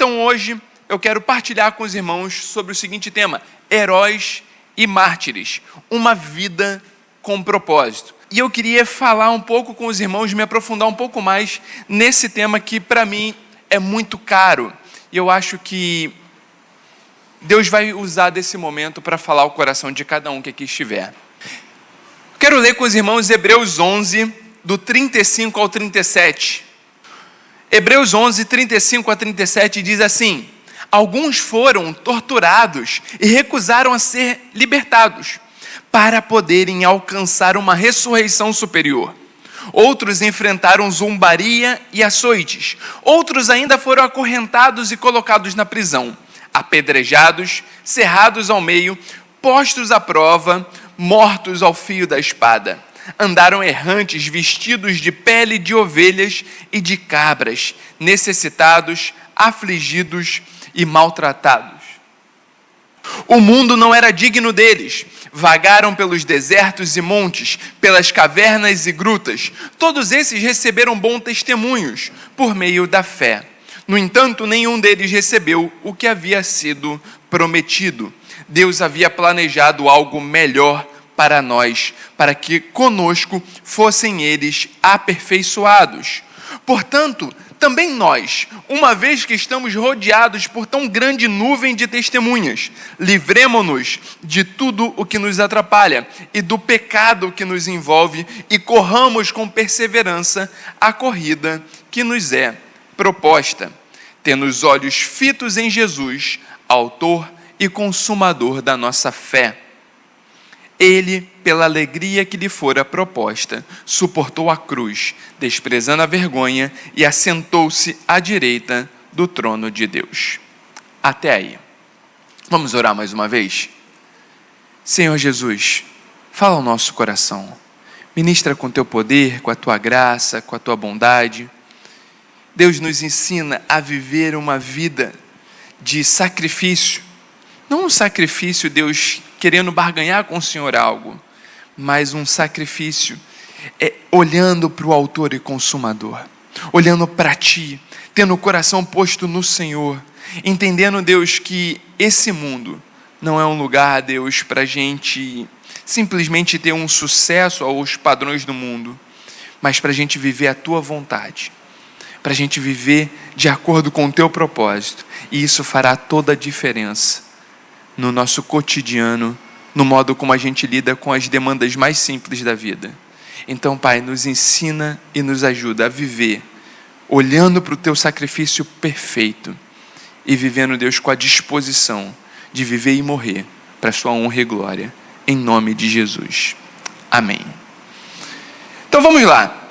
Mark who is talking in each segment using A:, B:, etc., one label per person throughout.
A: Então hoje eu quero partilhar com os irmãos sobre o seguinte tema: heróis e mártires, uma vida com propósito. E eu queria falar um pouco com os irmãos, me aprofundar um pouco mais nesse tema que para mim é muito caro. E eu acho que Deus vai usar desse momento para falar o coração de cada um que aqui estiver. Quero ler com os irmãos Hebreus 11, do 35 ao 37. Hebreus 11, 35 a 37 diz assim: alguns foram torturados e recusaram a ser libertados, para poderem alcançar uma ressurreição superior. Outros enfrentaram zombaria e açoites. Outros ainda foram acorrentados e colocados na prisão, apedrejados, cerrados ao meio, postos à prova, mortos ao fio da espada. Andaram errantes, vestidos de pele de ovelhas e de cabras, necessitados, afligidos e maltratados. O mundo não era digno deles. Vagaram pelos desertos e montes, pelas cavernas e grutas. Todos esses receberam bons testemunhos por meio da fé. No entanto, nenhum deles recebeu o que havia sido prometido. Deus havia planejado algo melhor para nós, para que conosco fossem eles aperfeiçoados. Portanto, também nós, uma vez que estamos rodeados por tão grande nuvem de testemunhas, livremo-nos de tudo o que nos atrapalha e do pecado que nos envolve e corramos com perseverança a corrida que nos é proposta, tendo os olhos fitos em Jesus, autor e consumador da nossa fé. Ele, pela alegria que lhe fora proposta, suportou a cruz, desprezando a vergonha, e assentou-se à direita do trono de Deus. Até aí. Vamos orar mais uma vez? Senhor Jesus, fala ao nosso coração. Ministra com teu poder, com a tua graça, com a tua bondade. Deus nos ensina a viver uma vida de sacrifício. Não um sacrifício, Deus, querendo barganhar com o Senhor algo, mas um sacrifício olhando para o autor e consumador, olhando para ti, tendo o coração posto no Senhor, entendendo, Deus, que esse mundo não é um lugar, Deus, para a gente simplesmente ter um sucesso aos padrões do mundo, mas para a gente viver a tua vontade, para a gente viver de acordo com o teu propósito, e isso fará toda a diferença no nosso cotidiano, no modo como a gente lida com as demandas mais simples da vida. Então, Pai, nos ensina e nos ajuda a viver olhando para o teu sacrifício perfeito e vivendo, Deus, com a disposição de viver e morrer para a sua honra e glória, em nome de Jesus. Amém. Então vamos lá.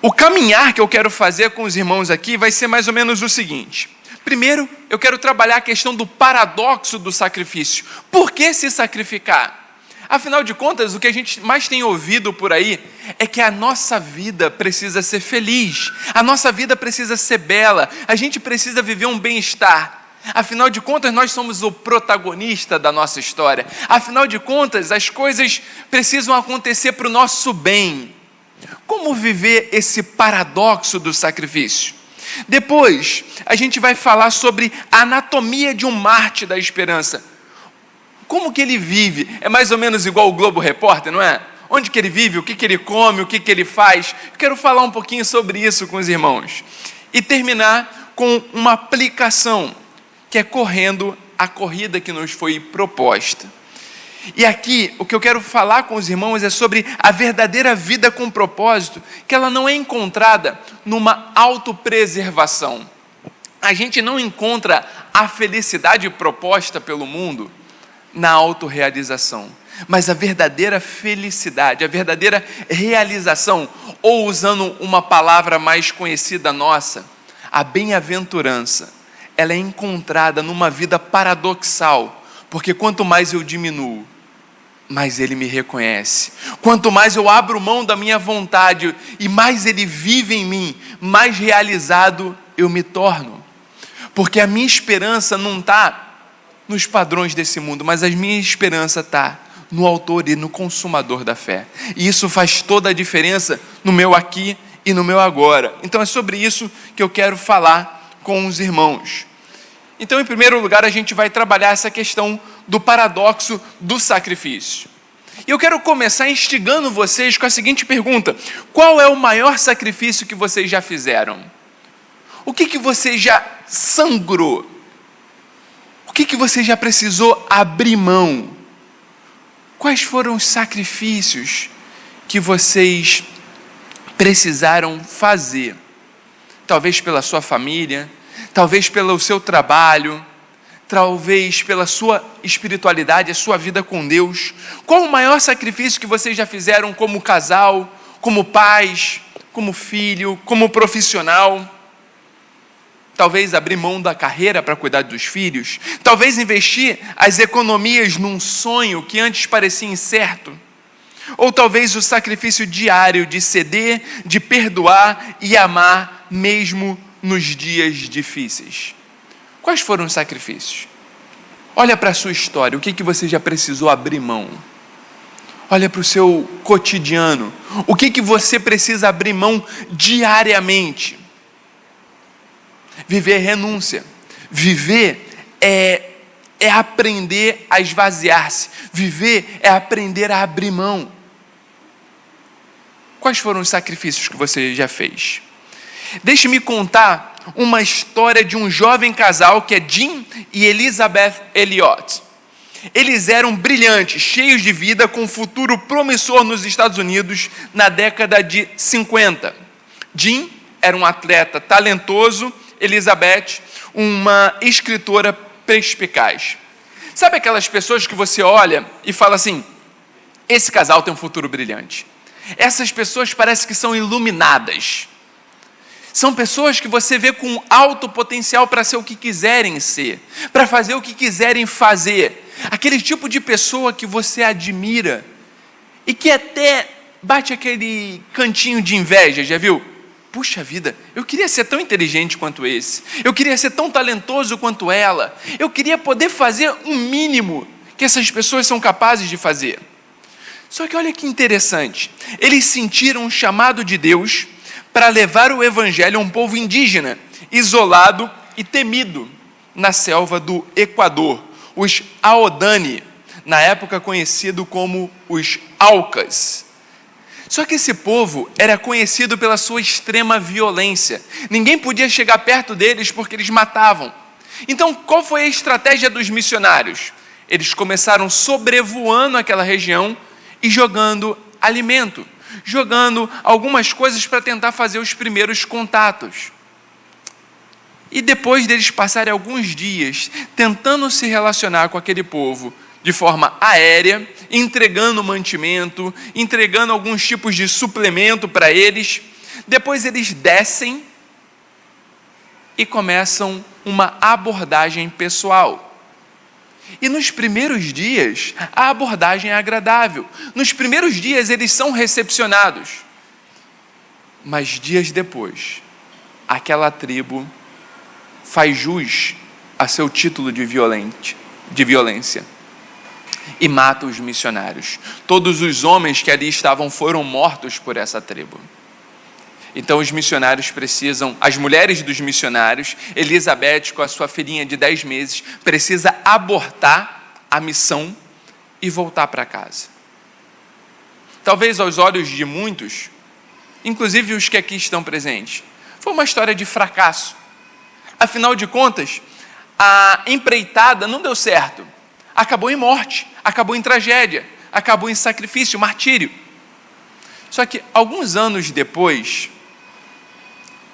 A: O caminhar que eu quero fazer com os irmãos aqui vai ser mais ou menos o seguinte. Primeiro, eu quero trabalhar a questão do paradoxo do sacrifício. Por que se sacrificar? Afinal de contas, o que a gente mais tem ouvido por aí é que a nossa vida precisa ser feliz, a nossa vida precisa ser bela, a gente precisa viver um bem-estar. Afinal de contas, nós somos o protagonista da nossa história. Afinal de contas, as coisas precisam acontecer para o nosso bem. Como viver esse paradoxo do sacrifício? Depois, a gente vai falar sobre a anatomia de um mártir da esperança. Como que ele vive? É mais ou menos igual o Globo Repórter, não é? Onde que ele vive, o que que ele come, o que que ele faz. Eu quero falar um pouquinho sobre isso com os irmãos. E terminar com uma aplicação, que é correndo a corrida que nos foi proposta. E aqui, o que eu quero falar com os irmãos é sobre a verdadeira vida com propósito, que ela não é encontrada numa autopreservação. A gente não encontra a felicidade proposta pelo mundo na autorrealização, mas a verdadeira felicidade, a verdadeira realização, ou usando uma palavra mais conhecida nossa, a bem-aventurança, ela é encontrada numa vida paradoxal, porque quanto mais eu diminuo, mais ele me reconhece. Quanto mais eu abro mão da minha vontade e mais ele vive em mim, mais realizado eu me torno. Porque a minha esperança não está nos padrões desse mundo, mas a minha esperança está no autor e no consumador da fé. E isso faz toda a diferença no meu aqui e no meu agora. Então é sobre isso que eu quero falar com os irmãos. Então, em primeiro lugar, a gente vai trabalhar essa questão do paradoxo do sacrifício. E eu quero começar instigando vocês com a seguinte pergunta: qual é o maior sacrifício que vocês já fizeram? O que você já sangrou? O que você já precisou abrir mão? Quais foram os sacrifícios que vocês precisaram fazer? Talvez pela sua família, talvez pelo seu trabalho, talvez pela sua espiritualidade, a sua vida com Deus. Qual o maior sacrifício que vocês já fizeram como casal, como pais, como filho, como profissional? Talvez abrir mão da carreira para cuidar dos filhos, talvez investir as economias num sonho que antes parecia incerto, ou talvez o sacrifício diário de ceder, de perdoar e amar mesmo nos dias difíceis. Quais foram os sacrifícios? Olha para a sua história, o que você já precisou abrir mão? Olha para o seu cotidiano, o que você precisa abrir mão diariamente? Viver é renúncia. Viver é aprender a esvaziar-se. Viver é aprender a abrir mão. Quais foram os sacrifícios que você já fez? Deixe-me contar uma história de um jovem casal que é Jim e Elizabeth Elliot. Eles eram brilhantes, cheios de vida, com um futuro promissor nos Estados Unidos na década de 50. Jim era um atleta talentoso, Elizabeth, uma escritora perspicaz. Sabe aquelas pessoas que você olha e fala assim: esse casal tem um futuro brilhante. Essas pessoas parecem que são iluminadas. São pessoas que você vê com alto potencial para ser o que quiserem ser, para fazer o que quiserem fazer. Aquele tipo de pessoa que você admira e que até bate aquele cantinho de inveja, já viu? Puxa vida, eu queria ser tão inteligente quanto esse. Eu queria ser tão talentoso quanto ela. Eu queria poder fazer um mínimo que essas pessoas são capazes de fazer. Só que olha que interessante. Eles sentiram um chamado de Deus para levar o evangelho a um povo indígena, isolado e temido, na selva do Equador, os Aodani, na época conhecido como os Aucas. Só que esse povo era conhecido pela sua extrema violência. Ninguém podia chegar perto deles porque eles matavam. Então, qual foi a estratégia dos missionários? Eles começaram sobrevoando aquela região e jogando alimento, jogando algumas coisas para tentar fazer os primeiros contatos. E depois deles passarem alguns dias tentando se relacionar com aquele povo de forma aérea, entregando mantimento, entregando alguns tipos de suplemento para eles, depois eles descem e começam uma abordagem pessoal. E nos primeiros dias, a abordagem é agradável. Nos primeiros dias, eles são recepcionados. Mas dias depois, aquela tribo faz jus a seu título de violência e mata os missionários. Todos os homens que ali estavam foram mortos por essa tribo. Então os missionários precisam, as mulheres dos missionários, Elizabeth com a sua filhinha de 10 meses, precisa abortar a missão e voltar para casa. Talvez aos olhos de muitos, inclusive os que aqui estão presentes, foi uma história de fracasso. Afinal de contas, a empreitada não deu certo. Acabou em morte, acabou em tragédia, acabou em sacrifício, martírio. Só que alguns anos depois,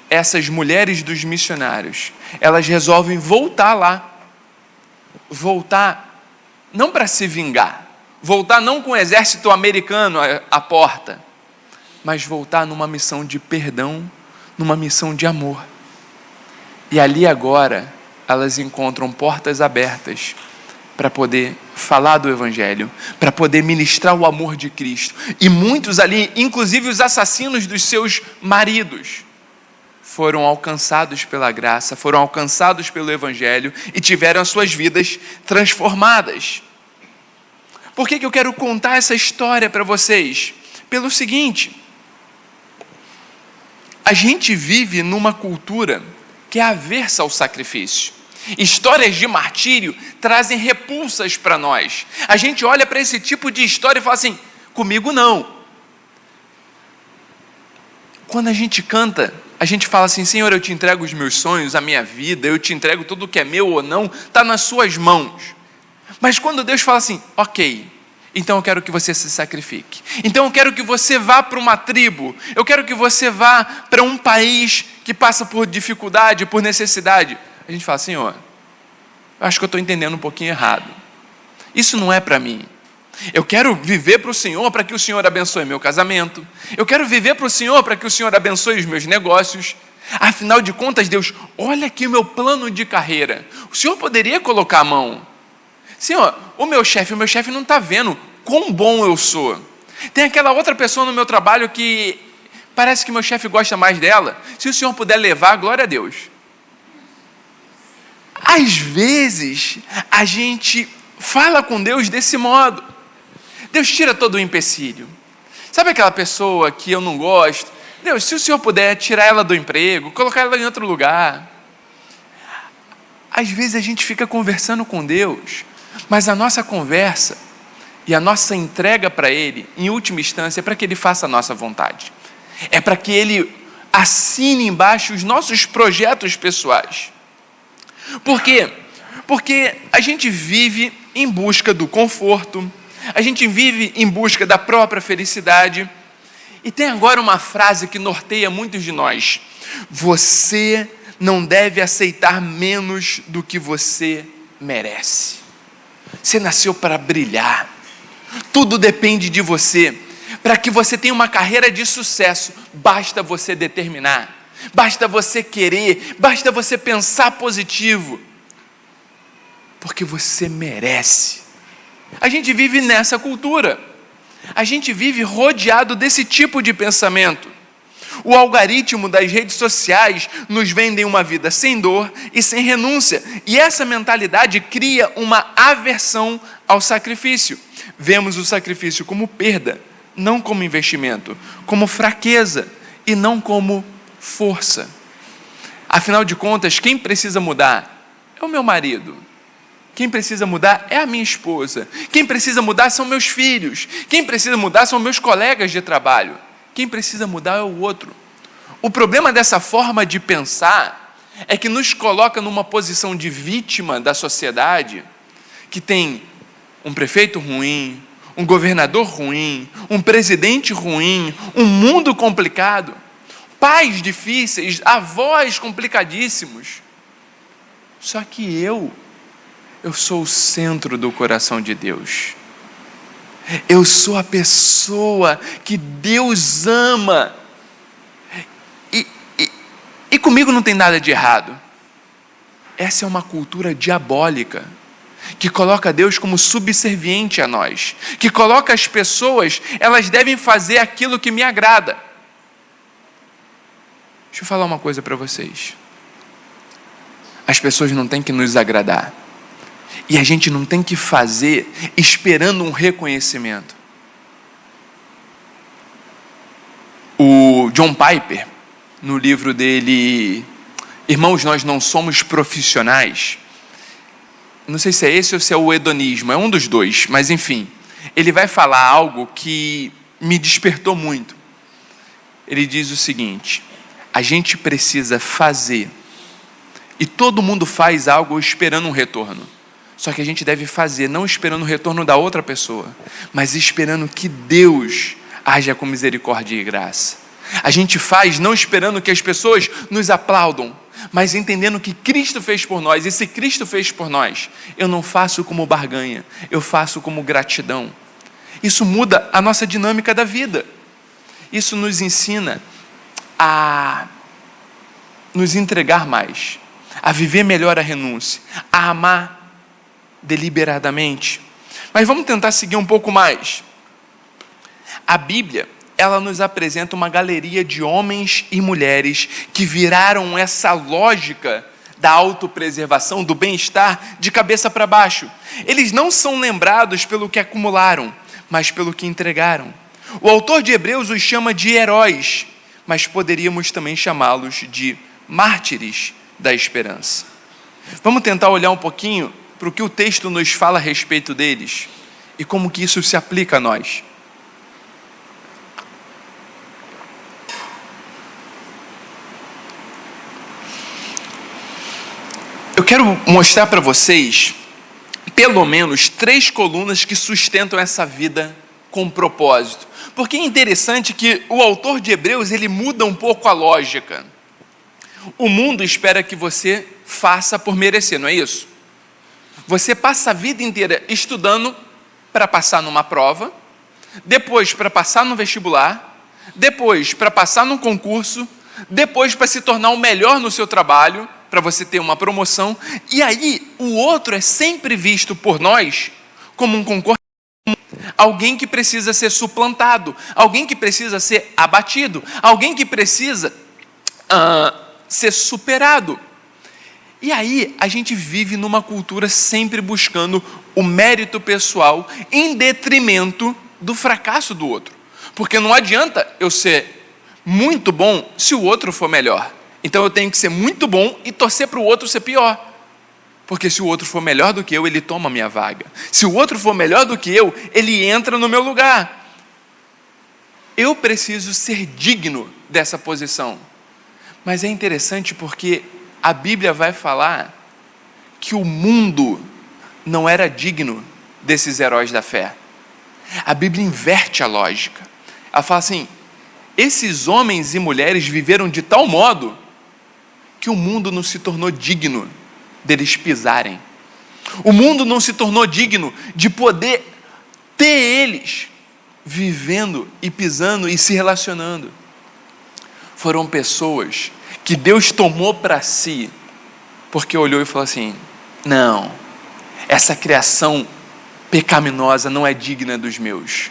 A: essas mulheres dos missionários, elas resolvem voltar lá. Voltar não para se vingar, voltar não com o exército americano à porta, mas voltar numa missão de perdão, numa missão de amor. E ali agora, elas encontram portas abertas para poder falar do Evangelho, para poder ministrar o amor de Cristo. E muitos ali, inclusive os assassinos dos seus maridos, foram alcançados pela graça, foram alcançados pelo Evangelho e tiveram as suas vidas transformadas. Por que eu quero contar essa história para vocês? Pelo seguinte: a gente vive numa cultura que é aversa ao sacrifício. Histórias de martírio trazem repulsas para nós. A gente olha para esse tipo de história e fala assim: comigo não. Quando a gente canta, a gente fala assim: Senhor, eu te entrego os meus sonhos, a minha vida, eu te entrego tudo que é meu ou não, está nas suas mãos. Mas quando Deus fala assim: ok, então eu quero que você se sacrifique. Então eu quero que você vá para uma tribo. Eu quero que você vá para um país que passa por dificuldade, por necessidade. A gente fala: Senhor, eu acho que eu estou entendendo um pouquinho errado. Isso não é para mim. Eu quero viver para o Senhor, para que o Senhor abençoe meu casamento. Eu quero viver para o Senhor, para que o Senhor abençoe os meus negócios. Afinal de contas, Deus, olha aqui o meu plano de carreira. O Senhor poderia colocar a mão. Senhor, o meu chefe não está vendo quão bom eu sou. Tem aquela outra pessoa no meu trabalho que parece que meu chefe gosta mais dela. Se o Senhor puder levar, glória a Deus. Às vezes, a gente fala com Deus desse modo. Deus, tira todo o empecilho. Sabe aquela pessoa que eu não gosto? Deus, se o Senhor puder tirar ela do emprego, colocar ela em outro lugar. Às vezes a gente fica conversando com Deus, mas a nossa conversa e a nossa entrega para Ele, em última instância, é para que Ele faça a nossa vontade. É para que Ele assine embaixo os nossos projetos pessoais. Por quê? Porque a gente vive em busca do conforto, a gente vive em busca da própria felicidade. E tem agora uma frase que norteia muitos de nós: você não deve aceitar menos do que você merece. Você nasceu para brilhar. Tudo depende de você. Para que você tenha uma carreira de sucesso, basta você determinar, basta você querer, basta você pensar positivo. Porque você merece. A gente vive nessa cultura. A gente vive rodeado desse tipo de pensamento. O algoritmo das redes sociais nos vendem uma vida sem dor e sem renúncia. E essa mentalidade cria uma aversão ao sacrifício. Vemos o sacrifício como perda, não como investimento, como fraqueza e não como força. Afinal de contas, quem precisa mudar é o meu marido. Quem precisa mudar é a minha esposa. Quem precisa mudar são meus filhos. Quem precisa mudar são meus colegas de trabalho. Quem precisa mudar é o outro. O problema dessa forma de pensar é que nos coloca numa posição de vítima da sociedade, que tem um prefeito ruim, um governador ruim, um presidente ruim, um mundo complicado, pais difíceis, avós complicadíssimos. Só que eu sou o centro do coração de Deus. Eu sou a pessoa que Deus ama. E comigo não tem nada de errado. Essa é uma cultura diabólica, que coloca Deus como subserviente a nós, que coloca as pessoas, elas devem fazer aquilo que me agrada. Deixa eu falar uma coisa para vocês. As pessoas não têm que nos agradar. E a gente não tem que fazer esperando um reconhecimento. O John Piper, no livro dele, Irmãos, Nós Não Somos Profissionais, não sei se é esse ou se é o hedonismo, é um dos dois, mas enfim, ele vai falar algo que me despertou muito. Ele diz o seguinte: a gente precisa fazer, e todo mundo faz algo esperando um retorno. Só que a gente deve fazer, não esperando o retorno da outra pessoa, mas esperando que Deus haja com misericórdia e graça. A gente faz não esperando que as pessoas nos aplaudam, mas entendendo que Cristo fez por nós. E se Cristo fez por nós, eu não faço como barganha, eu faço como gratidão. Isso muda a nossa dinâmica da vida. Isso nos ensina a nos entregar mais, a viver melhor a renúncia, a amar deliberadamente. Mas vamos tentar seguir um pouco mais. A Bíblia, ela nos apresenta uma galeria de homens e mulheres que viraram essa lógica da autopreservação, do bem-estar, de cabeça para baixo. Eles não são lembrados pelo que acumularam, mas pelo que entregaram. O autor de Hebreus os chama de heróis, mas poderíamos também chamá-los de mártires da esperança. Vamos tentar olhar um pouquinho para o que o texto nos fala a respeito deles e como que isso se aplica a nós. Eu quero mostrar para vocês pelo menos 3 colunas que sustentam essa vida com propósito. Porque é interessante que o autor de Hebreus, ele muda um pouco a lógica. O mundo espera que você faça por merecer, não é isso? Você passa a vida inteira estudando para passar numa prova, depois para passar no vestibular, depois para passar num concurso, depois para se tornar o melhor no seu trabalho, para você ter uma promoção, e aí o outro é sempre visto por nós como um concorrente, alguém que precisa ser suplantado, alguém que precisa ser abatido, alguém que precisa ser superado. E aí a gente vive numa cultura sempre buscando o mérito pessoal em detrimento do fracasso do outro. Porque não adianta eu ser muito bom se o outro for melhor. Então eu tenho que ser muito bom e torcer para o outro ser pior. Porque se o outro for melhor do que eu, ele toma a minha vaga. Se o outro for melhor do que eu, ele entra no meu lugar. Eu preciso ser digno dessa posição. Mas é interessante porque a Bíblia vai falar que o mundo não era digno desses heróis da fé. A Bíblia inverte a lógica. Ela fala assim, esses homens e mulheres viveram de tal modo que o mundo não se tornou digno deles pisarem. O mundo não se tornou digno de poder ter eles vivendo e pisando e se relacionando. Foram pessoas que Deus tomou para si, porque olhou e falou assim, não, essa criação pecaminosa não é digna dos meus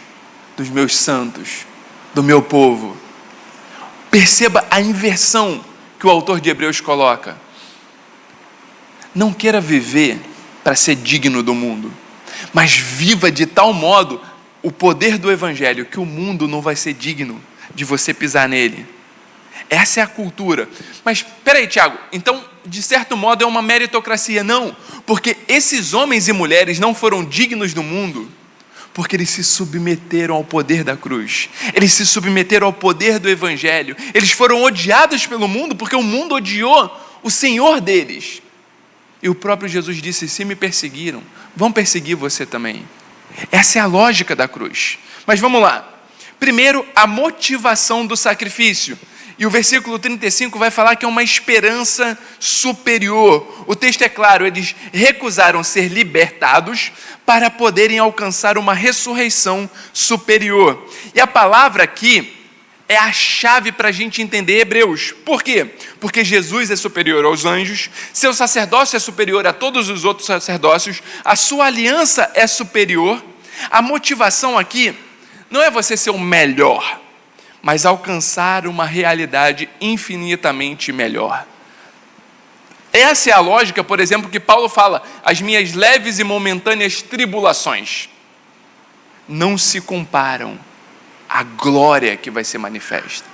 A: santos, do meu povo. Perceba a inversão que o autor de Hebreus coloca. Não queira viver para ser digno do mundo, mas viva de tal modo o poder do Evangelho que o mundo não vai ser digno de você pisar nele. Essa é a cultura. Mas, peraí, Tiago, então, de certo modo, é uma meritocracia. Não, porque esses homens e mulheres não foram dignos do mundo, porque eles se submeteram ao poder da cruz. Eles se submeteram ao poder do Evangelho. Eles foram odiados pelo mundo, porque o mundo odiou o Senhor deles. E o próprio Jesus disse, se me perseguiram, vão perseguir você também. Essa é a lógica da cruz. Mas vamos lá. Primeiro, a motivação do sacrifício. E o versículo 35 vai falar que é uma esperança superior. O texto é claro, eles recusaram ser libertados para poderem alcançar uma ressurreição superior. E a palavra aqui é a chave para a gente entender Hebreus. Por quê? Porque Jesus é superior aos anjos, seu sacerdócio é superior a todos os outros sacerdócios, a sua aliança é superior. A motivação aqui não é você ser o melhor, mas alcançar uma realidade infinitamente melhor. Essa é a lógica, por exemplo, que Paulo fala, as minhas leves e momentâneas tribulações não se comparam à glória que vai ser manifesta.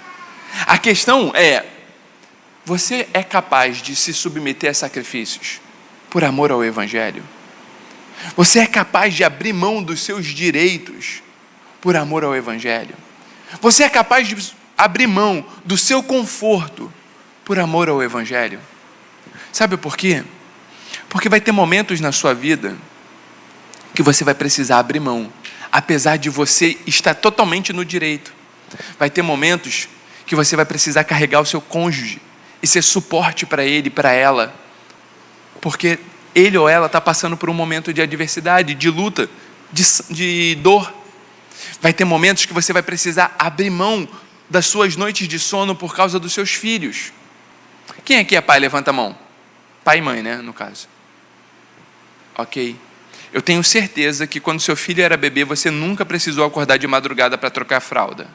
A: A questão é, você é capaz de se submeter a sacrifícios por amor ao Evangelho? Você é capaz de abrir mão dos seus direitos por amor ao Evangelho? Você é capaz de abrir mão do seu conforto por amor ao Evangelho? Sabe por quê? Porque vai ter momentos na sua vida que você vai precisar abrir mão, apesar de você estar totalmente no direito. Vai ter momentos que você vai precisar carregar o seu cônjuge e ser suporte para ele e para ela, porque ele ou ela está passando por um momento de adversidade, de luta, de dor. Vai ter momentos que você vai precisar abrir mão das suas noites de sono por causa dos seus filhos. Quem aqui é pai? Levanta a mão. Pai e mãe, né, no caso. Ok. Eu tenho certeza que quando seu filho era bebê, você nunca precisou acordar de madrugada para trocar a fralda.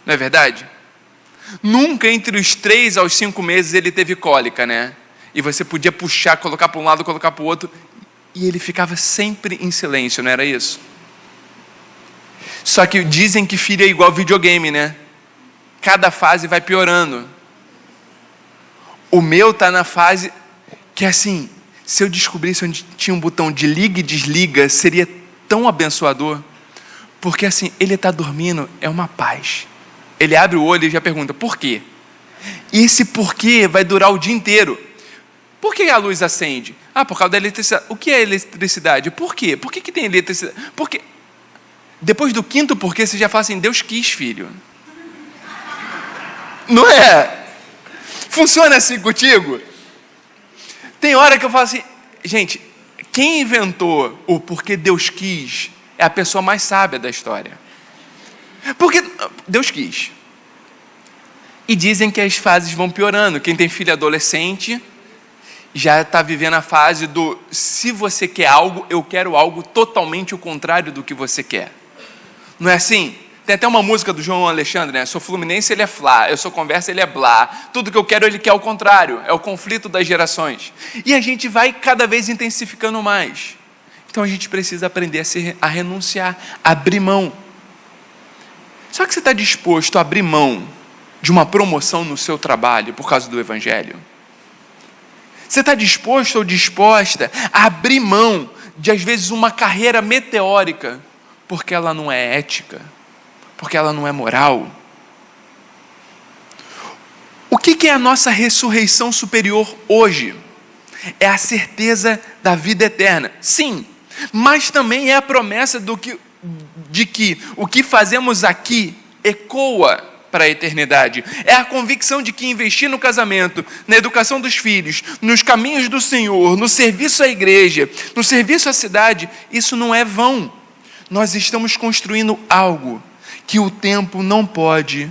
A: Não é verdade? Nunca entre os 3 aos 5 meses ele teve cólica, né? E você podia puxar, colocar para um lado, colocar para o outro, e ele ficava sempre em silêncio, não era isso? Só que dizem que filho é igual videogame, né? Cada fase vai piorando. O meu tá na fase que, assim, se eu descobrisse onde tinha um botão de liga e desliga, seria tão abençoador. Porque, assim, ele está dormindo, é uma paz. Ele abre o olho e já pergunta, por quê? E esse porquê vai durar o dia inteiro. Por que a luz acende? Por causa da eletricidade. O que é eletricidade? Por quê? Por que tem eletricidade? Porque depois do quinto porquê, você já fala assim, Deus quis, filho. Não é? Funciona assim contigo? Tem hora que eu falo assim, gente, quem inventou o porquê Deus quis é a pessoa mais sábia da história. Porque Deus quis. E dizem que as fases vão piorando. Quem tem filho adolescente já está vivendo a fase do se você quer algo, eu quero algo totalmente o contrário do que você quer. Não é assim? Tem até uma música do João Alexandre, né? Eu sou fluminense, ele é flá. Eu sou conversa, ele é blá. Tudo que eu quero, ele quer o contrário. É o conflito das gerações. E a gente vai cada vez intensificando mais. Então a gente precisa aprender a renunciar, a abrir mão. Só que você está disposto a abrir mão de uma promoção no seu trabalho por causa do Evangelho? Você está disposto ou disposta a abrir mão de, às vezes, uma carreira meteórica porque ela não é ética, porque ela não é moral? O que é a nossa ressurreição superior hoje? É a certeza da vida eterna. Sim, mas também é a promessa de que o que fazemos aqui ecoa para a eternidade. É a convicção de que investir no casamento, na educação dos filhos, nos caminhos do Senhor, no serviço à igreja, no serviço à cidade, isso não é vão. Nós estamos construindo algo que o tempo não pode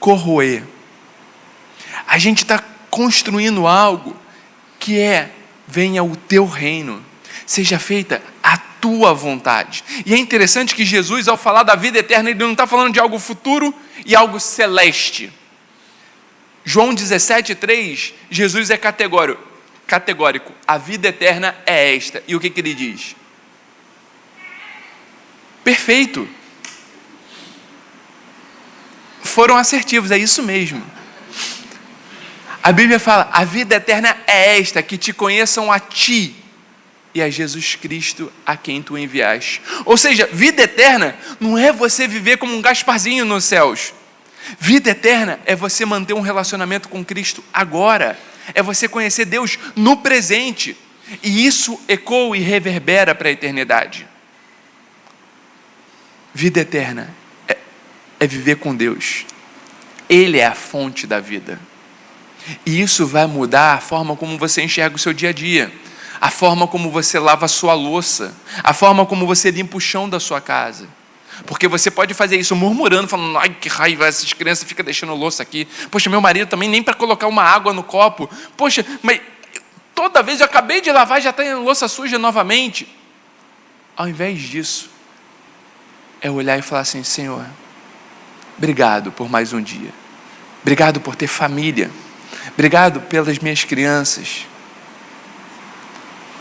A: corroer. A gente está construindo algo que venha o teu reino, seja feita a tua vontade. E é interessante que Jesus, ao falar da vida eterna, ele não está falando de algo futuro e algo celeste. João 17,3, Jesus é categórico. A vida eterna é esta. E o que ele diz? Perfeito. Foram assertivos, é isso mesmo. A Bíblia fala, a vida eterna é esta, que te conheçam a ti e a Jesus Cristo a quem tu enviaste. Ou seja, vida eterna não é você viver como um Gasparzinho nos céus. Vida eterna é você manter um relacionamento com Cristo agora. É você conhecer Deus no presente. E isso ecoa e reverbera para a eternidade. Vida eterna é viver com Deus. Ele é a fonte da vida. E isso vai mudar a forma como você enxerga o seu dia a dia. A forma como você lava a sua louça, a forma como você limpa o chão da sua casa. Porque você pode fazer isso murmurando, falando, ai que raiva, essas crianças ficam deixando louça aqui. Poxa, meu marido também nem para colocar uma água no copo. Poxa, mas toda vez eu acabei de lavar, já está em louça suja novamente. Ao invés disso, é olhar e falar assim, Senhor, obrigado por mais um dia. Obrigado por ter família. Obrigado pelas minhas crianças.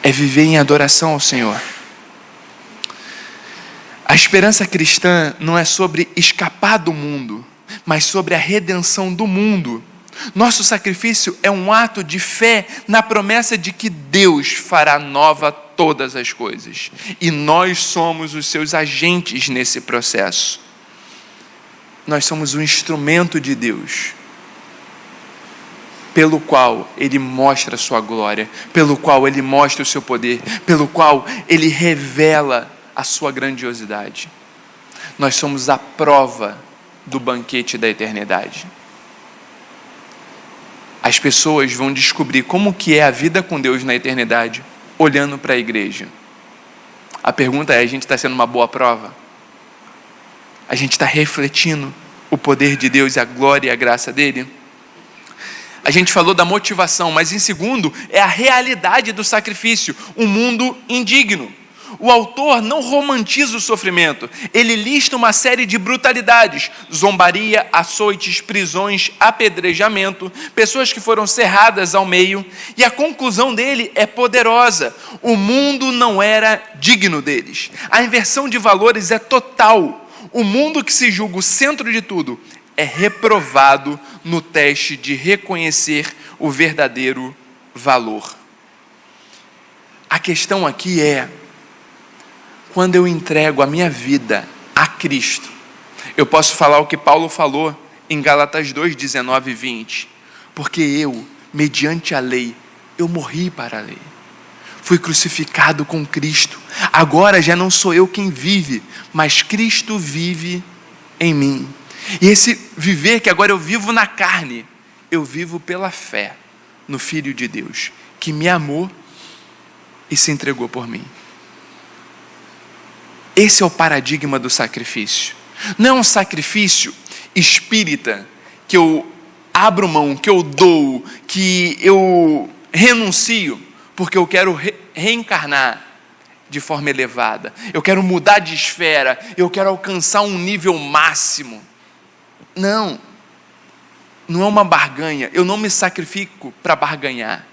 A: É viver em adoração ao Senhor. A esperança cristã não é sobre escapar do mundo, mas sobre a redenção do mundo. Nosso sacrifício é um ato de fé na promessa de que Deus fará nova todas as coisas. E nós somos os seus agentes nesse processo. Nós somos um instrumento de Deus, pelo qual Ele mostra a sua glória, pelo qual Ele mostra o seu poder, pelo qual Ele revela a sua grandiosidade. Nós somos a prova do banquete da eternidade. As pessoas vão descobrir como que é a vida com Deus na eternidade, olhando para a igreja. A pergunta é, a gente está sendo uma boa prova? A gente está refletindo o poder de Deus, a glória e a graça dele? A gente falou da motivação, mas em segundo, é a realidade do sacrifício, um mundo indigno. O autor não romantiza o sofrimento, ele lista uma série de brutalidades, zombaria, açoites, prisões, apedrejamento, pessoas que foram cerradas ao meio, e a conclusão dele é poderosa, o mundo não era digno deles. A inversão de valores é total, o mundo que se julga o centro de tudo, é reprovado no teste de reconhecer o verdadeiro valor. A questão aqui é, quando eu entrego a minha vida a Cristo, eu posso falar o que Paulo falou em Gálatas 2, 19 e 20. Porque eu, mediante a lei, eu morri para a lei. Fui crucificado com Cristo. Agora já não sou eu quem vive, mas Cristo vive em mim. E esse viver que agora eu vivo na carne, eu vivo pela fé no Filho de Deus, que me amou e se entregou por mim. Esse é o paradigma do sacrifício. Não é um sacrifício espírita, que eu abro mão, que eu dou, que eu renuncio, porque eu quero reencarnar de forma elevada. Eu quero mudar de esfera, eu quero alcançar um nível máximo. Não é uma barganha. Eu não me sacrifico para barganhar.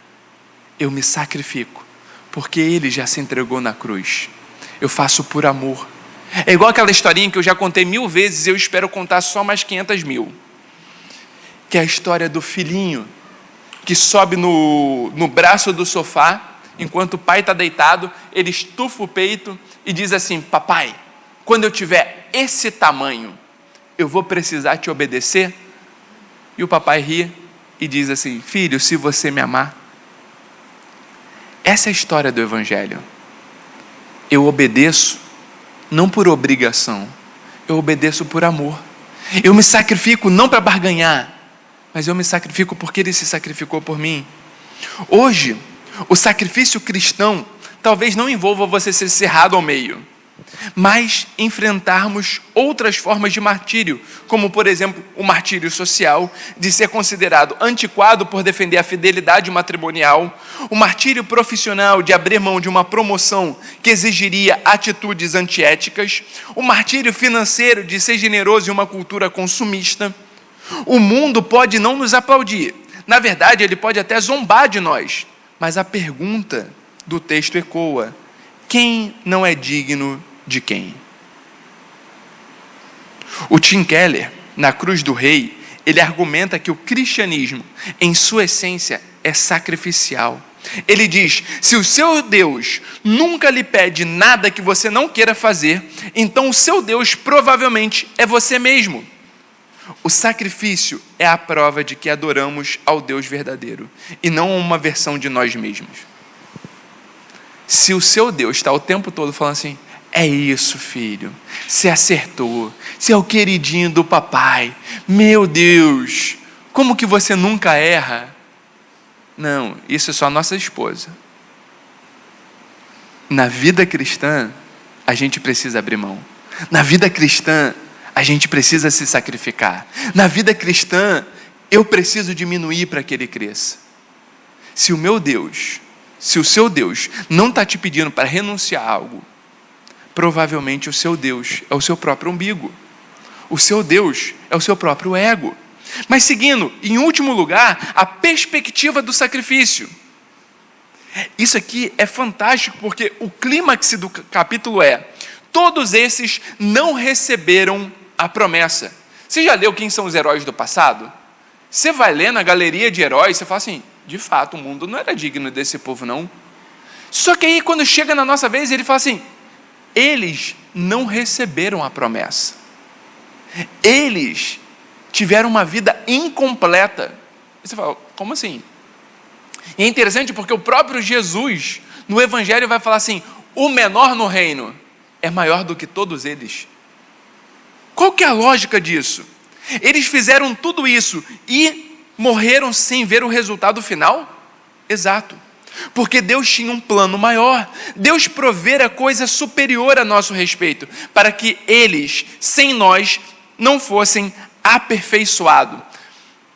A: Eu me sacrifico porque Ele já se entregou na cruz. Eu faço por amor. É igual aquela historinha que eu já contei 1000 vezes e eu espero contar só mais 500.000. Que é a história do filhinho que sobe no braço do sofá, enquanto o pai está deitado, ele estufa o peito e diz assim: papai, quando eu tiver esse tamanho, eu vou precisar te obedecer? E o papai ri e diz assim: filho, se você me amar. Essa é a história do Evangelho. Eu obedeço não por obrigação, eu obedeço por amor. Eu me sacrifico não para barganhar, mas eu me sacrifico porque Ele se sacrificou por mim. Hoje, o sacrifício cristão talvez não envolva você ser cerrado ao meio, mas enfrentarmos outras formas de martírio, como por exemplo o martírio social, de ser considerado antiquado por defender a fidelidade matrimonial, o martírio profissional de abrir mão de uma promoção que exigiria atitudes antiéticas, o martírio financeiro de ser generoso em uma cultura consumista. O mundo pode não nos aplaudir, na verdade ele pode até zombar de nós, mas a pergunta do texto ecoa: quem não é digno de quem? O Tim Keller, na Cruz do Rei, ele argumenta que o cristianismo, em sua essência, é sacrificial. Ele diz: se o seu Deus nunca lhe pede nada que você não queira fazer, então o seu Deus provavelmente é você mesmo. O sacrifício é a prova de que adoramos ao Deus verdadeiro e não uma versão de nós mesmos. Se o seu Deus está o tempo todo falando assim: é isso, filho, você acertou, você é o queridinho do papai, meu Deus, como que você nunca erra? Não, isso é só nossa esposa. Na vida cristã, a gente precisa abrir mão. Na vida cristã, a gente precisa se sacrificar. Na vida cristã, eu preciso diminuir para que Ele cresça. Se o meu Deus, se o seu Deus não está te pedindo para renunciar a algo, provavelmente o seu Deus é o seu próprio umbigo. O seu Deus é o seu próprio ego. Mas seguindo, em último lugar, a perspectiva do sacrifício. Isso aqui é fantástico, porque o clímax do capítulo é: todos esses não receberam a promessa. Você já leu quem são os heróis do passado? Você vai ler na galeria de heróis, você fala assim: de fato, o mundo não era digno desse povo, não. Só que aí, quando chega na nossa vez, ele fala assim: eles não receberam a promessa. Eles tiveram uma vida incompleta. E você fala: como assim? E é interessante porque o próprio Jesus, no Evangelho, vai falar assim: o menor no reino é maior do que todos eles. Qual que é a lógica disso? Eles fizeram tudo isso e morreram sem ver o resultado final? Exato. Porque Deus tinha um plano maior. Deus provera coisa superior a nosso respeito, para que eles, sem nós, não fossem aperfeiçoados.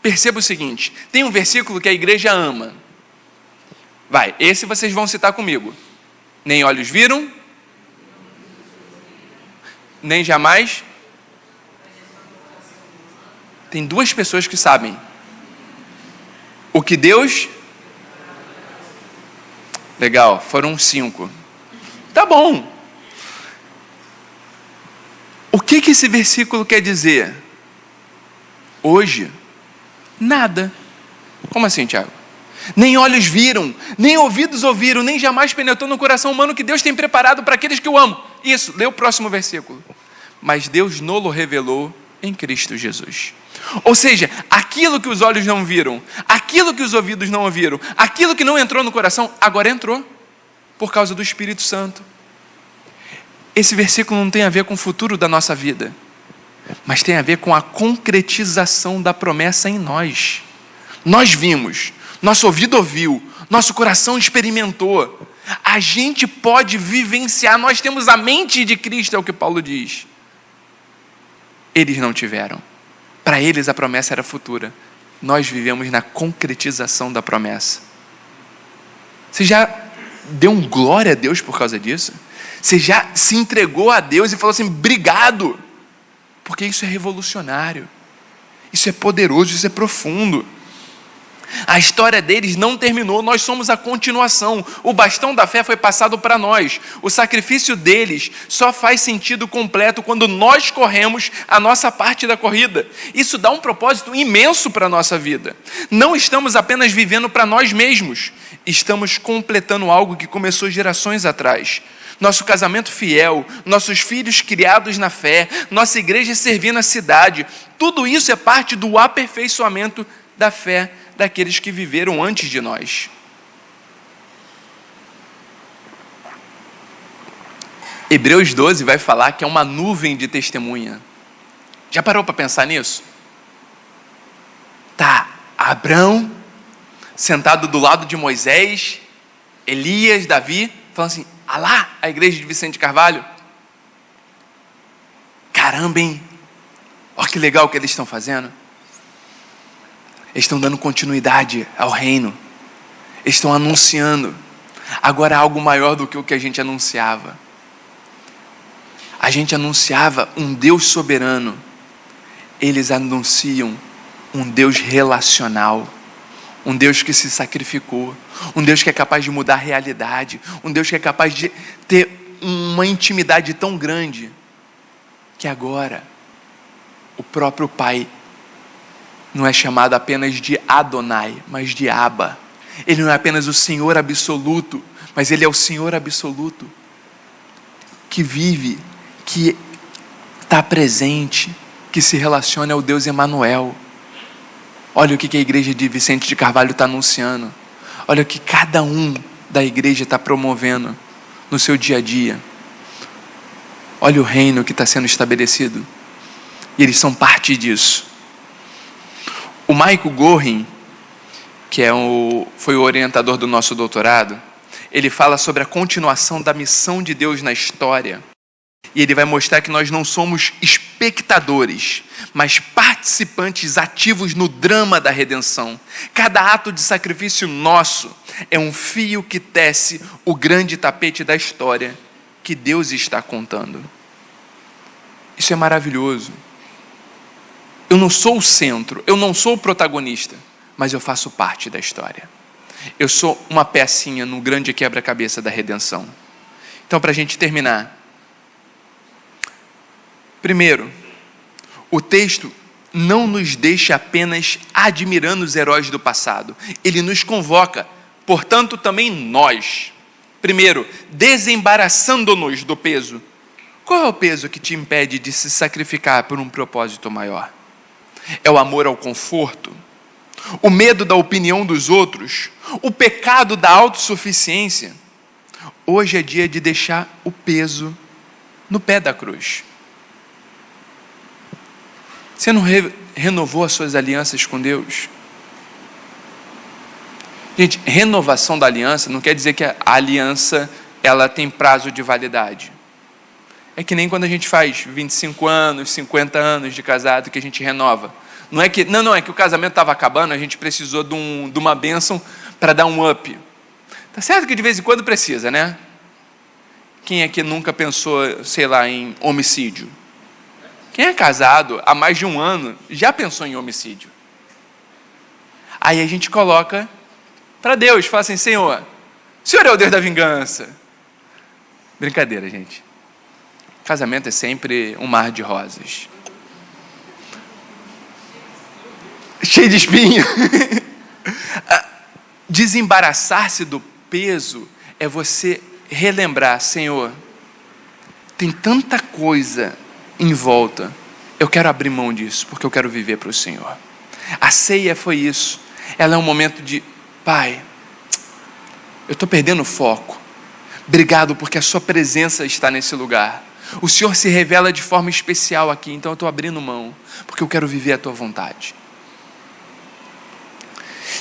A: Perceba o seguinte: tem um versículo que a igreja ama. Vai, esse vocês vão citar comigo. Nem olhos viram, nem jamais. Tem 2 pessoas que sabem. O que Deus... Legal, foram 5. Tá bom. O que esse versículo quer dizer? Hoje, nada. Como assim, Tiago? Nem olhos viram, nem ouvidos ouviram, nem jamais penetrou no coração humano que Deus tem preparado para aqueles que o amam. Isso, lê o próximo versículo. Mas Deus nolo revelou em Cristo Jesus. Ou seja, aquilo que os olhos não viram, aquilo que os ouvidos não ouviram, aquilo que não entrou no coração, agora entrou, por causa do Espírito Santo. Esse versículo não tem a ver com o futuro da nossa vida, mas tem a ver com a concretização da promessa em nós. Nós vimos, nosso ouvido ouviu, nosso coração experimentou. A gente pode vivenciar, nós temos a mente de Cristo, é o que Paulo diz. Eles não tiveram. Para eles a promessa era futura. Nós vivemos na concretização da promessa. Você já deu um glória a Deus por causa disso? Você já se entregou a Deus e falou assim, obrigado? Porque isso é revolucionário. Isso é poderoso, isso é profundo. A história deles não terminou, nós somos a continuação. O bastão da fé foi passado para nós. O sacrifício deles só faz sentido completo quando nós corremos a nossa parte da corrida. Isso dá um propósito imenso para a nossa vida. Não estamos apenas vivendo para nós mesmos, estamos completando algo que começou gerações atrás. Nosso casamento fiel, nossos filhos criados na fé, nossa igreja servindo a cidade, tudo isso é parte do aperfeiçoamento da fé daqueles que viveram antes de nós. Hebreus 12 vai falar que é uma nuvem de testemunha. Já parou para pensar nisso? Tá, Abrão sentado do lado de Moisés, Elias, Davi, falando assim, ah lá, a igreja de Vicente Carvalho. Caramba, hein? Olha que legal que eles estão fazendo. Eles estão dando continuidade ao reino. Eles estão anunciando. Agora algo maior do que o que a gente anunciava. A gente anunciava um Deus soberano. Eles anunciam um Deus relacional. Um Deus que se sacrificou. Um Deus que é capaz de mudar a realidade. Um Deus que é capaz de ter uma intimidade tão grande que agora o próprio Pai não é chamado apenas de Adonai, mas de Abba. Ele não é apenas o Senhor absoluto, mas Ele é o Senhor absoluto, que vive, que está presente, que se relaciona ao Deus Emanuel. Olha o que a igreja de Vicente de Carvalho está anunciando. Olha o que cada um da igreja está promovendo no seu dia a dia. Olha o reino que está sendo estabelecido. E eles são parte disso. O Michael Gorin, que foi o orientador do nosso doutorado, ele fala sobre a continuação da missão de Deus na história. E ele vai mostrar que nós não somos espectadores, mas participantes ativos no drama da redenção. Cada ato de sacrifício nosso é um fio que tece o grande tapete da história que Deus está contando. Isso é maravilhoso. Eu não sou o centro, eu não sou o protagonista, mas eu faço parte da história. Eu sou uma pecinha no grande quebra-cabeça da redenção. Então, para a gente terminar, primeiro, o texto não nos deixa apenas admirando os heróis do passado. Ele nos convoca, portanto, também nós. Primeiro, desembaraçando-nos do peso. Qual é o peso que te impede de se sacrificar por um propósito maior? É o amor ao conforto? O medo da opinião dos outros? O pecado da autossuficiência? Hoje é dia de deixar o peso no pé da cruz. Você não renovou as suas alianças com Deus? Gente, renovação da aliança não quer dizer que a aliança ela tem prazo de validade. É que nem quando a gente faz 25 anos, 50 anos de casado que a gente renova. Não é que o casamento estava acabando, a gente precisou de uma bênção para dar um up. Tá certo que de vez em quando precisa, né? Quem aqui nunca pensou, sei lá, em homicídio? Quem é casado há mais de um ano já pensou em homicídio. Aí a gente coloca para Deus, fala assim, Senhor, o Senhor é o Deus da vingança. Brincadeira, gente. Casamento é sempre um mar de rosas. cheio de espinho. Desembaraçar-se do peso é você relembrar, Senhor, tem tanta coisa em volta, eu quero abrir mão disso, porque eu quero viver para o Senhor. A ceia foi isso. Ela é um momento de, Pai, eu estou perdendo o foco. Obrigado porque a sua presença está nesse lugar. O Senhor se revela de forma especial aqui, então eu estou abrindo mão, porque eu quero viver a tua vontade.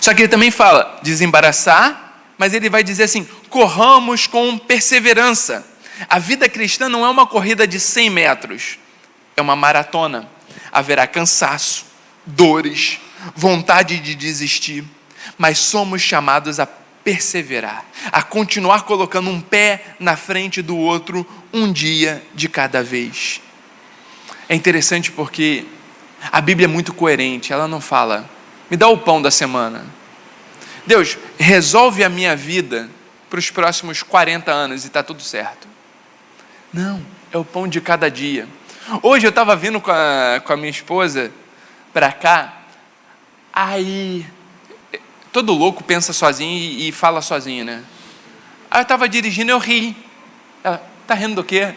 A: Só que ele também fala, desembaraçar, mas ele vai dizer assim, corramos com perseverança. A vida cristã não é uma corrida de 100 metros, é uma maratona. Haverá cansaço, dores, vontade de desistir, mas somos chamados a perseverar, a continuar colocando um pé na frente do outro, um dia de cada vez. É interessante porque a Bíblia é muito coerente, ela não fala, me dá o pão da semana. Deus, resolve a minha vida para os próximos 40 anos e está tudo certo. Não, é o pão de cada dia. Hoje eu estava vindo com a minha esposa para cá, aí todo louco pensa sozinho e fala sozinho, né? Aí eu estava dirigindo, eu ri. Ela, tá rindo do quê?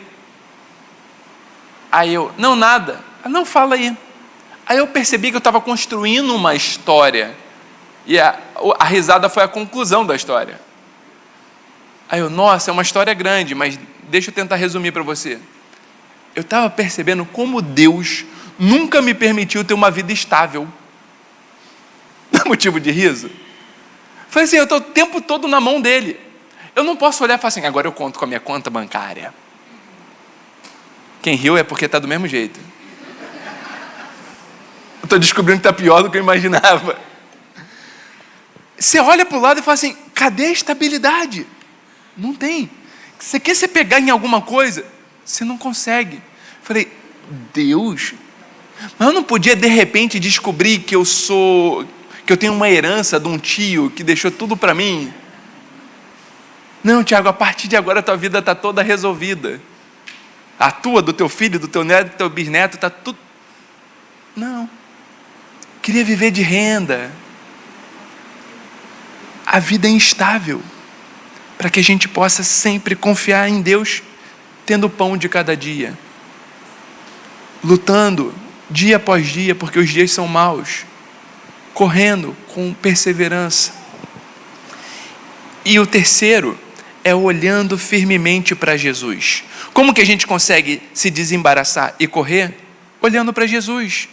A: Aí eu, não, nada. Ela, não, fala aí. Aí eu percebi que eu estava construindo uma história. E a risada foi a conclusão da história. Aí eu, nossa, é uma história grande, mas deixa eu tentar resumir para você. Eu estava percebendo como Deus nunca me permitiu ter uma vida estável. Não é motivo de riso? Foi assim, eu estou o tempo todo na mão dele. Eu não posso olhar e falar assim, agora eu conto com a minha conta bancária. Quem riu é porque está do mesmo jeito. Eu estou descobrindo que está pior do que eu imaginava. Você olha para o lado e fala assim, cadê a estabilidade? Não tem. Você quer se pegar em alguma coisa? Você não consegue. Falei, Deus, mas eu não podia de repente descobrir que eu tenho uma herança de um tio que deixou tudo para mim? Não, Tiago, a partir de agora a tua vida está toda resolvida. A tua, do teu filho, do teu neto, do teu bisneto, está tudo... Não. Queria viver de renda. A vida é instável. Para que a gente possa sempre confiar em Deus, tendo o pão de cada dia. Lutando dia após dia, porque os dias são maus. Correndo com perseverança. E o terceiro é olhando firmemente para Jesus. Como que a gente consegue se desembaraçar e correr? Olhando para Jesus.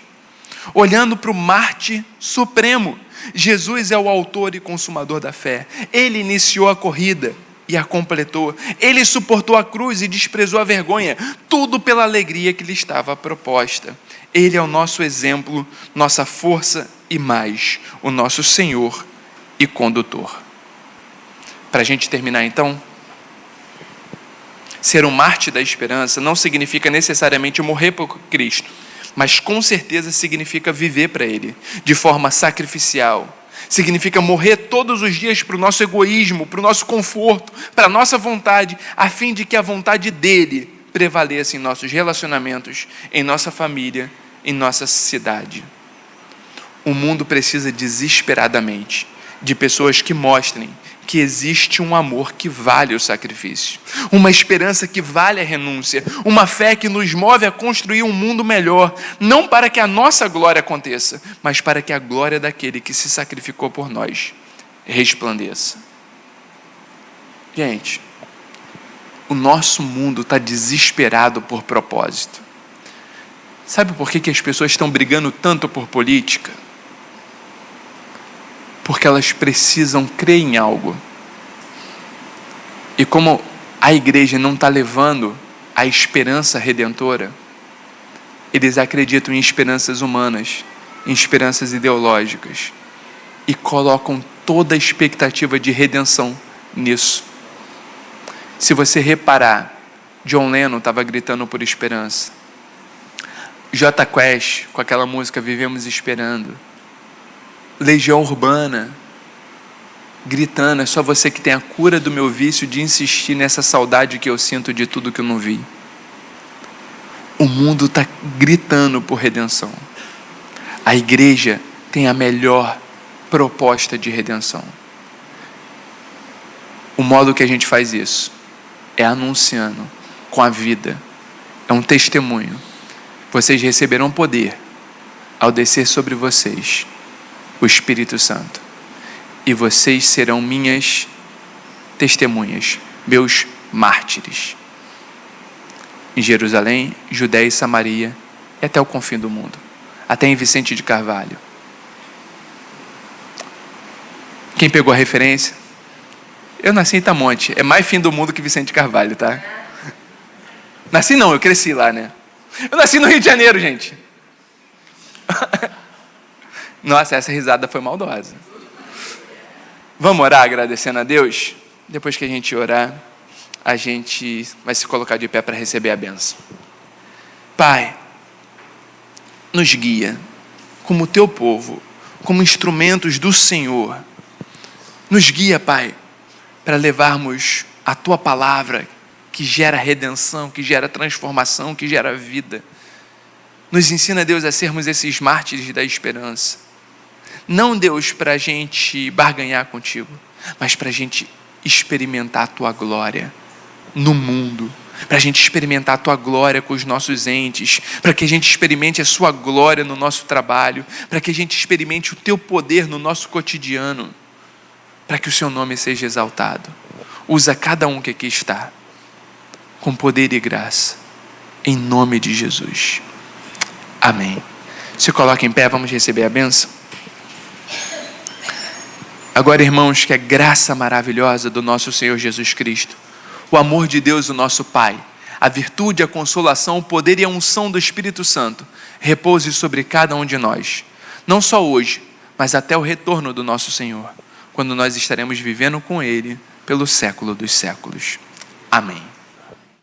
A: Olhando para o Marte Supremo. Jesus é o autor e consumador da fé. Ele iniciou a corrida e a completou. Ele suportou a cruz e desprezou a vergonha. Tudo pela alegria que lhe estava proposta. Ele é o nosso exemplo, nossa força e mais, o nosso Senhor e condutor. Para a gente terminar então, ser um mártir da esperança não significa necessariamente morrer por Cristo, mas com certeza significa viver para Ele, de forma sacrificial. Significa morrer todos os dias para o nosso egoísmo, para o nosso conforto, para a nossa vontade, a fim de que a vontade dEle prevaleça em nossos relacionamentos, em nossa família, em nossa cidade. O mundo precisa desesperadamente de pessoas que mostrem que existe um amor que vale o sacrifício, uma esperança que vale a renúncia, uma fé que nos move a construir um mundo melhor, não para que a nossa glória aconteça, mas para que a glória daquele que se sacrificou por nós resplandeça. Gente, o nosso mundo está desesperado por propósito. Sabe por que as pessoas estão brigando tanto por política? Porque elas precisam crer em algo. E como a igreja não está levando a esperança redentora, eles acreditam em esperanças humanas, em esperanças ideológicas, e colocam toda a expectativa de redenção nisso. Se você reparar, John Lennon estava gritando por esperança. J Quest, com aquela música Vivemos Esperando. Legião Urbana, gritando, é só você que tem a cura do meu vício de insistir nessa saudade que eu sinto de tudo que eu não vi. O mundo está gritando por redenção. A igreja tem a melhor proposta de redenção. O modo que a gente faz isso é anunciando com a vida. É um testemunho. Vocês receberão poder ao descer sobre vocês o Espírito Santo. E vocês serão minhas testemunhas, meus mártires. Em Jerusalém, Judéia e Samaria e até o confim do mundo. Até em Vicente de Carvalho. Quem pegou a referência? Eu nasci em Itamonte. É mais fim do mundo que Vicente de Carvalho, tá? Nasci não, eu cresci lá, né? Eu nasci no Rio de Janeiro, gente. Nossa, essa risada foi maldosa. Vamos orar agradecendo a Deus? Depois que a gente orar, a gente vai se colocar de pé para receber a bênção. Pai, nos guia como teu povo, como instrumentos do Senhor. Nos guia, Pai, para levarmos a tua palavra que gera redenção, que gera transformação, que gera vida. Nos ensina, Deus, a sermos esses mártires da esperança. Não, Deus, para a gente barganhar contigo, mas para a gente experimentar a tua glória no mundo, para a gente experimentar a tua glória com os nossos entes, para que a gente experimente a sua glória no nosso trabalho, para que a gente experimente o teu poder no nosso cotidiano, para que o seu nome seja exaltado. Usa cada um que aqui está, com poder e graça, em nome de Jesus. Amém. Se coloca em pé, vamos receber a bênção. Agora, irmãos, que a graça maravilhosa do nosso Senhor Jesus Cristo, o amor de Deus, o nosso Pai, a virtude, a consolação, o poder e a unção do Espírito Santo repouse sobre cada um de nós, não só hoje, mas até o retorno do nosso Senhor, quando nós estaremos vivendo com Ele pelo século dos séculos. Amém.